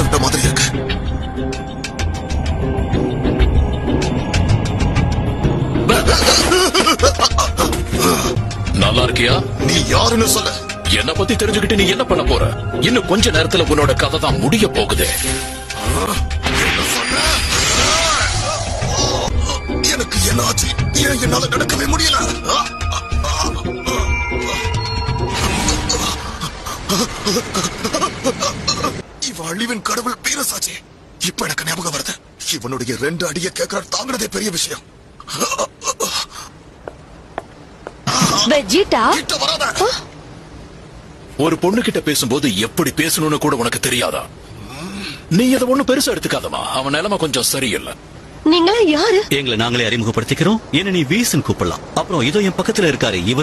மறந்து விட்ட மாதிரி இருக்கு. நல்லா இருக்கியா? நீ யாருன்னு சொல்ல. என்ன பத்தி தெரிஞ்சுக்கிட்டு நீ என்ன பண்ண போற? இன்னும் கொஞ்ச நேரத்துல உன்னோட கதை தான் முடிய போகுது. என்ன சொன்ன? எனக்கு என்ன ஆச்சு? ஏன் என்னால நடக்கவே முடியல? இவ அழிவின் கடவுள் பேரசாச்சி. இப்ப எனக்கு ஞாபகம் வருது. இவனுடைய 2 அடிய கேட்கற தாங்கிறதே பெரிய விஷயம். வெஜிடா, கிட்ட வராத. ஒரு பொண்ணு கிட்ட பேசும்போது எப்படி பேசணும்னு கூட உனக்கு தெரியாதா? நீ அதை ஒண்ணு பெருசா எடுத்துக்காதமா. அவன் நிலைமை கொஞ்சம் சரியில்லை. நீங்களா யாரு? எங்களை நாங்களே அறிமுகப்படுத்திக்கிறோம். என்ன நீ வீசுன்னு கூப்பிடலாம். அப்புறம் இதோ என் பக்கத்துல இருக்காரு, இவர்